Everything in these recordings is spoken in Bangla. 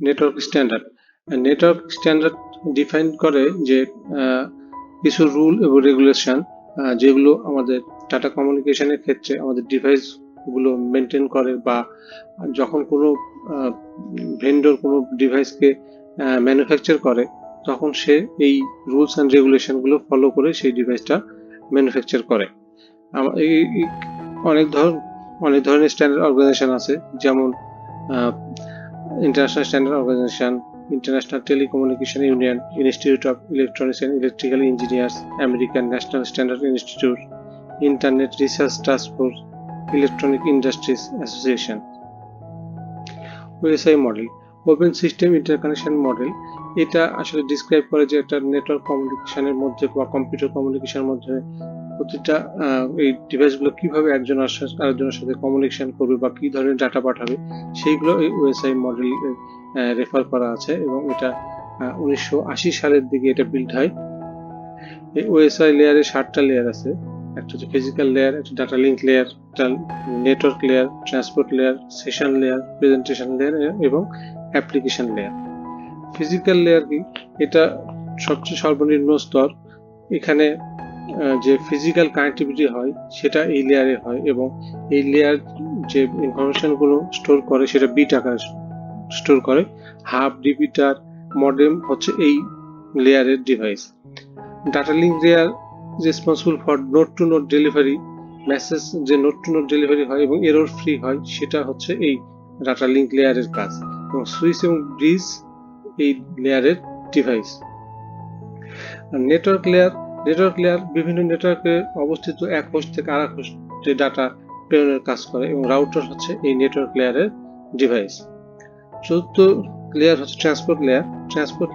নেটওয়ার্ক স্ট্যান্ডার্ড ডিফাইন করে যে কিছু রুল এবং রেগুলেশন যেগুলো আমাদের ডাটা কমিউনিকেশনের ক্ষেত্রে আমাদের ডিভাইসগুলো মেনটেন করে, বা যখন কোনো ভেন্ডর কোনো ডিভাইসকে ম্যানুফ্যাকচার করে তখন সে এই রুলস অ্যান্ড রেগুলেশনগুলো ফলো করে সেই ডিভাইসটা ম্যানুফ্যাকচার করে। অনেক ধরনের স্ট্যান্ডার্ড অর্গানাইজেশন আছে, যেমন international standard organization, international telecommunication union, institute of electronics and electrical engineers, American national standard institute, internet research task force, electronic industries association. OSI model, open system interconnection model, এটা আসলে ডিসক্রাইব করে যে একটা নেটওয়ার্ক কমিউনিকেশনের মধ্যে বা কম্পিউটার কমিউনিকেশনের মধ্যে প্রতিটা এই ডিভাইসগুলো কিভাবে একজন আরেকজনের সাথে কমিউনিকেশন করবে বা কি ধরনের ডাটা পাঠাবে সেইগুলো এই ওএসআই মডেল রেফার করা আছে, এবং এটা 1980 সালের দিকে এটা বিল্ড হয়। এই ওএসআই লেয়ারে 7টা লেয়ার আছে। একটা হচ্ছে ফিজিক্যাল লেয়ার, একটা ডাটা লিঙ্ক লেয়ার, একটা network layer, transport layer, session layer, presentation layer এবং অ্যাপ্লিকেশন লেয়ার। ফিজিক্যাল লেয়ার কি? এটা সবচেয়ে সর্বনিম্ন স্তর। এখানে যে ফিজিক্যাল কানেক্টিভিটি হয় সেটা এই লেয়ারে হয়, এবং এই লেয়ার যে ইনফরমেশনগুলো স্টোর করে সেটা বিট আকারে স্টোর করে। হাব, রিপিটার, মডেম হচ্ছে এই লেয়ারের device. Data link layer responsible for node to node delivery, message যে নোড টু নোড ডেলিভারি হয় এবং এরর ফ্রি হয়, সেটা হচ্ছে এই ডাটা লিঙ্ক লেয়ারের কাজ। এবং সুইচ এবং ব্রিজ এই লেয়ারের ডিভাইস। নেটওয়ার্ক লেয়ার বিভিন্ন নেটওয়ার্কে অবস্থিত এক হোস্ট থেকে আরেক হোস্টে ডাটা প্রেরণের কাজ করে, এবং রাউটার হচ্ছে এই নেটওয়ার্ক লেয়ারের ডিভাইস। চতুর্থ লেয়ার হচ্ছে ট্রান্সপোর্ট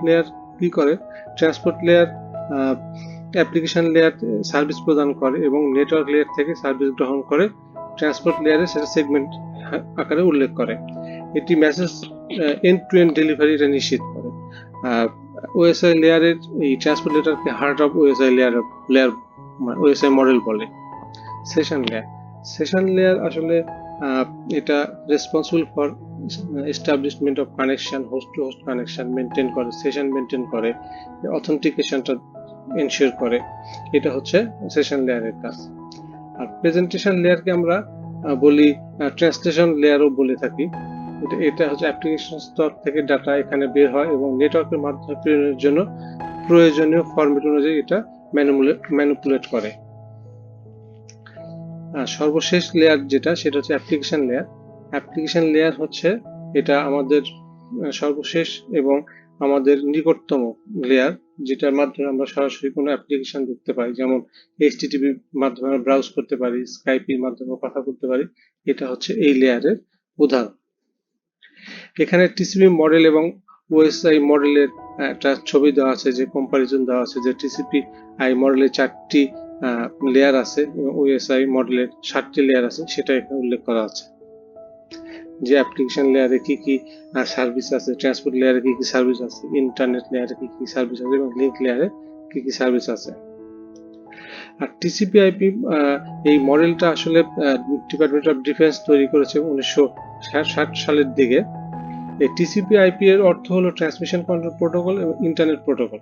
লেয়ার কি করে? Transport layer application layer service প্রদান করে এবং নেটওয়ার্ক লেয়ার থেকে সার্ভিস গ্রহণ করে। ট্রান্সপোর্ট লেয়ারে সেটা সেগমেন্ট আকারে উল্লেখ করে। এটি message end to end delivery এটা নিশ্চিত করে। ওএসআই লেয়ারের এই ট্রান্সপোর্ট লেয়ারকে heart of OSI layer OSI model বলে। সেশন লেয়ার আসলে এটা responsible for establishment of connection, host to host connection maintain করে, সেশন মেনটেন করে, অথেন্টিকেশনটা এনশিওর করে। এটা হচ্ছে সেশন লেয়ারের কাজ। আর প্রেজেন্টেশন লেয়ারকে আমরা বলি ট্রান্সলেশন লেয়ারও বলে থাকি। এটা হচ্ছে অ্যাপ্লিকেশন স্তর থেকে ডাটা এখানে বের হয় এবং নেটওয়ার্কের মাধ্যমে প্রেরণের জন্য প্রয়োজনীয় ফরম্যাট অনুযায়ী এটা ম্যানিপুলেট করে। সর্বশেষ লেয়ার যেটা, সেটা হচ্ছে অ্যাপ্লিকেশন লেয়ার হচ্ছে এটা আমাদের সর্বশেষ এবং আমাদের নিকটতম লেয়ার, যেটার মাধ্যমে আমরা সরাসরি কোনো অ্যাপ্লিকেশন দেখতে পাই, যেমন HTTP মাধ্যমে আমরা ব্রাউজ করতে পারি, স্কাইপের মাধ্যমে কথা বলতে পারি। এটা হচ্ছে এই লেয়ারের উদাহরণ। এখানে টিসিপি মডেল এবং ওএসআই মডেলের একটা ছবি দেওয়া আছে, যে কম্পারিজন দেওয়া আছে, যে টিসিপি মডেলের 4টি লেয়ার আছে এবং ওএসআই মডেলের 7টি লেয়ার আছে, সেটা এখানে উল্লেখ করা আছে। যে অ্যাপ্লিকেশন লেয়ারে কি কি সার্ভিস আছে, ট্রান্সপোর্ট লেয়ারে কি কি সার্ভিস আছে, ইন্টারনেট লেয়ারে কি কি সার্ভিস আছে এবং লিঙ্ক লেয়ারে কি কি সার্ভিস আছে। আর টিসিপি আইপি এই মডেলটা আসলে ডিপার্টমেন্ট অফ ডিফেন্স তৈরি করেছে 1960 সালের দিকে। এই টিসিপি আইপি এর অর্থ হলো ট্রান্সমিশন কন্ট্রোল প্রোটোকল এবং ইন্টারনেট প্রোটোকল।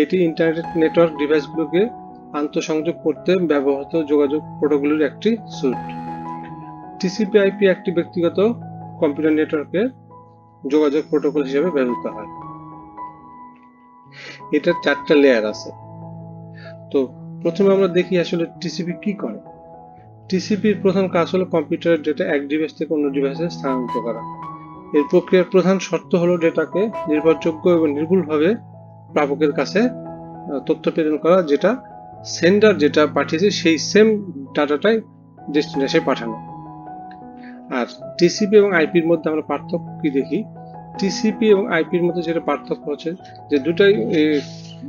এটি ইন্টারনেট নেটওয়ার্ক ডিভাইসগুলোকে আন্তঃসংযোগ করতে ব্যবহৃত যোগাযোগ প্রোটোকলের একটি স্যুট। টিসিপি আইপি একটি ব্যক্তিগত কম্পিউটার নেটওয়ার্কে যোগাযোগ প্রোটোকল হিসেবে ব্যবহৃত হয়। এটার 4টা লেয়ার আছে। তো প্রথমে আমরা দেখি আসলে টিসিপি কি করে। টিসিপির প্রধান কাজ হলো কম্পিউটারের ডেটা এক ডিভাইস থেকে অন্য ডিভাইসে স্থানান্তর করা। এর প্রক্রিয়ার প্রধান শর্ত হলো ডেটাকে নির্ভরযোগ্য এবং নির্ভুলভাবে প্রাপকের কাছে তথ্য প্রেরণ করা, যেটা সেন্ডার যেটা পাঠিয়েছে সেই সেম ডাটাটাই ডেস্টিনেশনে পাঠানো। আর টিসিপি এবং আইপির মধ্যে আমরা পার্থক্য কি দেখি? টিসিপি এবং আইপির মধ্যে যেটা পার্থক্য হচ্ছে যে দুটাই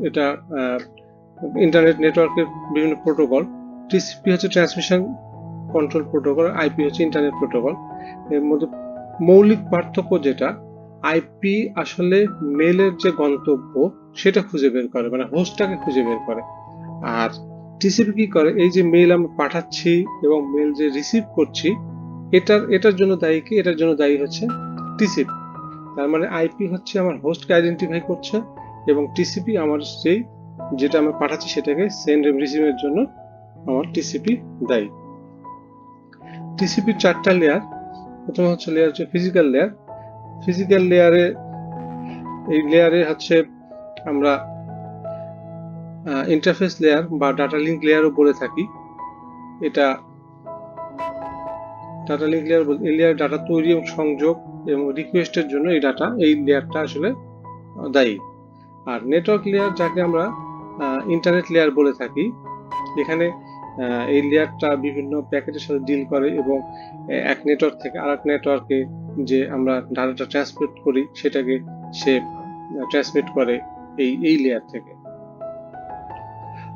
এটা ইন্টারনেট নেটওয়ার্কের বিভিন্ন প্রোটোকল। টিসিপি হচ্ছে ট্রান্সমিশন কন্ট্রোল প্রোটোকল, আইপি হচ্ছে ইন্টারনেট প্রোটোকল। এর মধ্যে মৌলিক পার্থক্য যেটা, আইপি আসলে মেলের যে গন্তব্য সেটা খুঁজে বের করে, মানে হোস্টটাকে খুঁজে বের করে। আর টিসিপি কি করে? এই যে মেল আমরা পাঠাচ্ছি এবং মেল যে রিসিভ করছি, এটার জন্য দায়ী কি? এটার জন্য দায়ী হচ্ছে টিসিপি। তার মানে আইপি হচ্ছে আমার হোস্টকে আইডেন্টিফাই করছে এবং টিসিপি আমার যেটা আমি পাঠাচ্ছি সেটাকে সেন্ড এবং রিসিভের জন্য আমার টিসিপি দায়ী। টিসিপির 4টা লেয়ার। প্রথম হচ্ছে লেয়ার হচ্ছে ফিজিক্যাল লেয়ার। ফিজিক্যাল লেয়ারে এই লেয়ারে হচ্ছে আমরা ইন্টারফেস লেয়ার বা ডাটা লিঙ্ক লেয়ারও বলে থাকি। এটা ডাটা লিঙ্ক লেয়ার, এই লেয়ার ডাটা তৈরি এবং সংযোগ এবং রিকোয়েস্টের জন্য এই লেয়ারটা আসলে দায়ী। আর নেটওয়ার্ক লেয়ার, যাকে আমরা ইন্টারনেট লেয়ার বলে থাকি, এখানে এই লেয়ারটা বিভিন্ন প্যাকেটের সাথে ডিল করে এবং এক নেটওয়ার্ক থেকে আরেক নেটওয়ার্কে যে আমরা ডাটাটা ট্রান্সমিট করি সেটাকে সে ট্রান্সমিট করে এই লেয়ার থেকে।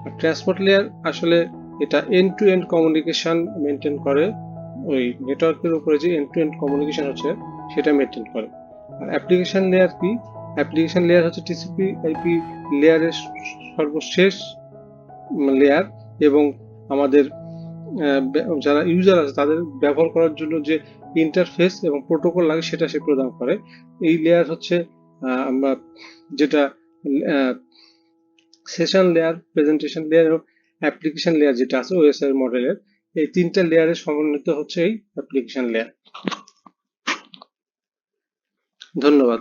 আর ট্রান্সপোর্ট লেয়ার আসলে এটা end to end communication maintain করে, ওই নেটওয়ার্কের উপরে যে এন্ড টু এন্ড কমিউনিকেশন হচ্ছে সেটা মেনটেন করে। আর অ্যাপ্লিকেশন লেয়ার কি? অ্যাপ্লিকেশন লেয়ার হচ্ছে টিসিপি আইপি লেয়ারের সর্বশেষ লেয়ার এবং আমাদের যারা ইউজার আছে তাদের ব্যবহার করার জন্য যে ইন্টারফেস এবং প্রোটোকল লাগে সেটা সে প্রদান করে। এই লেয়ার হচ্ছে আমরা যেটা সেশন লেয়ার, প্রেজেন্টেশন লেয়ার এবং অ্যাপ্লিকেশন লেয়ার যেটা আছে ওএসআই মডেলের, এই 3টা লেয়ারের সমন্বিত হচ্ছে এই অ্যাপ্লিকেশন লেয়ার। ধন্যবাদ।